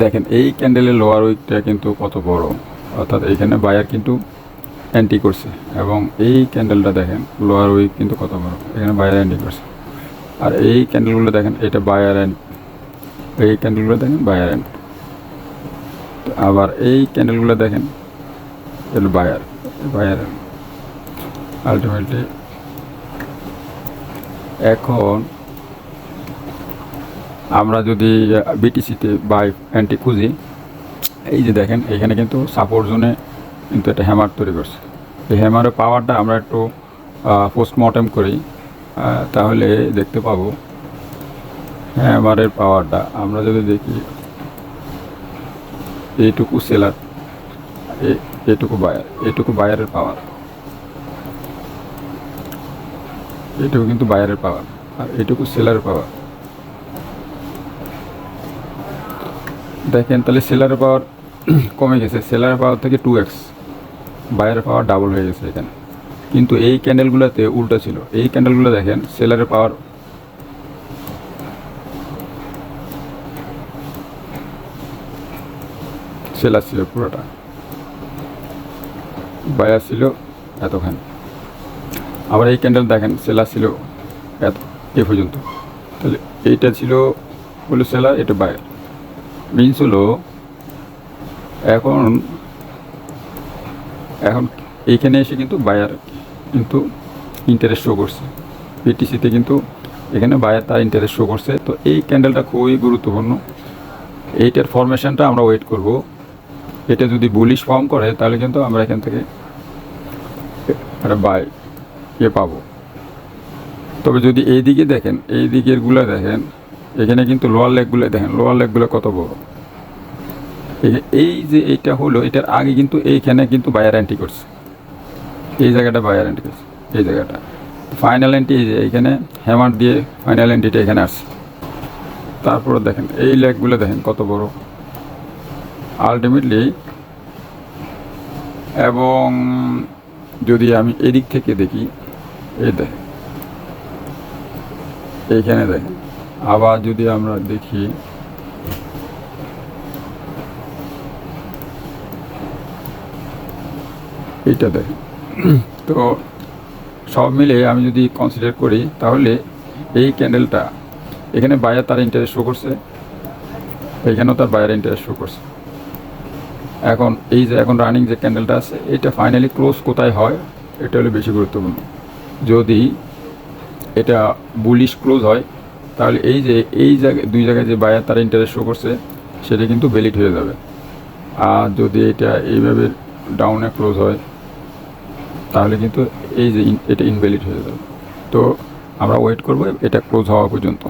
দেখেন এই ক্যান্ডেলের লোয়ার উইকটা কিন্তু কত বড়, অর্থাৎ এখানে বায়ার কিন্তু এন্ট্রি করছে, এবং এই ক্যান্ডেলটা দেখেন লোয়ার উইক কিন্তু কত বড়, এখানে বায়ার এন্ট্রি করছে। আর এই ক্যান্ডেলগুলো দেখেন এটা বায়ার এন্ড, এই ক্যান্ডেলগুলো দেখেন বায়ার এন্ড। আবার এই ক্যান্ডেলগুলো দেখেন এগুলো বায়ার বায়ার এন্ড। আলটিমেটলি এখন আমরা যদি বিটিসিতে বাই এন্ট্রি খুঁজি, এই যে দেখেন এখানে কিন্তু সাপোর্ট জোনে কিন্তু একটা হ্যামার তৈরি করছে। এই হ্যামারের পাওয়ারটা আমরা একটু পোস্টমর্টেম করি, তাহলে দেখতে পাবো হ্যামারের পাওয়ারটা। আমরা যদি দেখি এইটুকু সেলার, এইটুকু বায়ারের পাওয়ার, এইটুকু কিন্তু বায়ারের পাওয়ার, আর এইটুকু সেলারের পাওয়ার। দেখেন তাহলে সেলারের পাওয়ার কমে গেছে, সেলারের পাওয়ার থেকে 2x, বায়ারের পাওয়ার ডাবল হয়ে গেছে এখানে। কিন্তু এই ক্যান্ডেলগুলোতে উল্টা ছিল, এই ক্যান্ডেলগুলো দেখেন সেলারের পাওয়ার সেলার ছিল পুরোটা, বায়ার ছিল এতখানি। আবার এই ক্যান্ডেল দেখেন সেলার ছিল এত এ পর্যন্ত, তাহলে এইটা ছিল হলো সেলার, এটা বায়ার। মিনস হলো এখন এইখানে এসে কিন্তু বায়ার কিন্তু ইন্টারেস্ট শো করছে, বিটিসিতে কিন্তু এখানে বায়ার তার ইন্টারেস্ট শো করছে। তো এই ক্যান্ডেলটা খুবই গুরুত্বপূর্ণ, এইটার ফরমেশনটা আমরা ওয়েট করব। এটা যদি বুলিশ ফর্ম করে তাহলে কিন্তু আমরা এখান থেকে একটা বাই পাবো। তবে যদি এই দিকে দেখেন, এই দিকেরগুলো দেখেন, এখানে কিন্তু লোয়ার লেগগুলো দেখেন, লোয়ার লেগগুলো কত বড়। এই যে এইটা হলো, এটার আগে কিন্তু এইখানে কিন্তু বায়ার এন্ট্রি করছে, এই জায়গাটা বায়ার এন্ট্রি করছে, এই জায়গাটা ফাইনাল এন্ট্রি, এই যে এইখানে হ্যামার দিয়ে ফাইনাল এন্ট্রিটা এখানে আসছে। তারপরে দেখেন এই লেগগুলো দেখেন কত বড় আলটিমেটলি। এবং যদি আমি এদিক থেকে দেখি, এই দেখেন এইখানে দেখেন, আবার যদি আমরা দেখি এইটা দেখেন, তো সব মিলে আমি যদি কনসিডার করি তাহলে এই ক্যান্ডেলটা এখানে বায়ার তার ইন্টারেস্ট শো করছে, এখানেও তার বায়ার ইন্টারেস্ট শো করছে। এখন এই যে এখন রানিং যে ক্যান্ডেলটা আছে, এটা ফাইনালি ক্লোজ কোথায় হয় এটা হলো বেশি গুরুত্বপূর্ণ। যদি এটা বুলিশ ক্লোজ হয় তাহলে এই যে এই জায়গায় দুই জায়গায় যে বায়ার তার ইন্টারেস্ট শো করছে সেটা কিন্তু ভ্যালিড হয়ে যাবে। আর যদি এটা এইভাবে ডাউনে ক্লোজ হয় তাহলে কিন্তু এই যে এটা ইনভ্যালিড হয়ে যাবে। তো আমরা ওয়েট করবো এটা ক্লোজ হওয়া পর্যন্ত।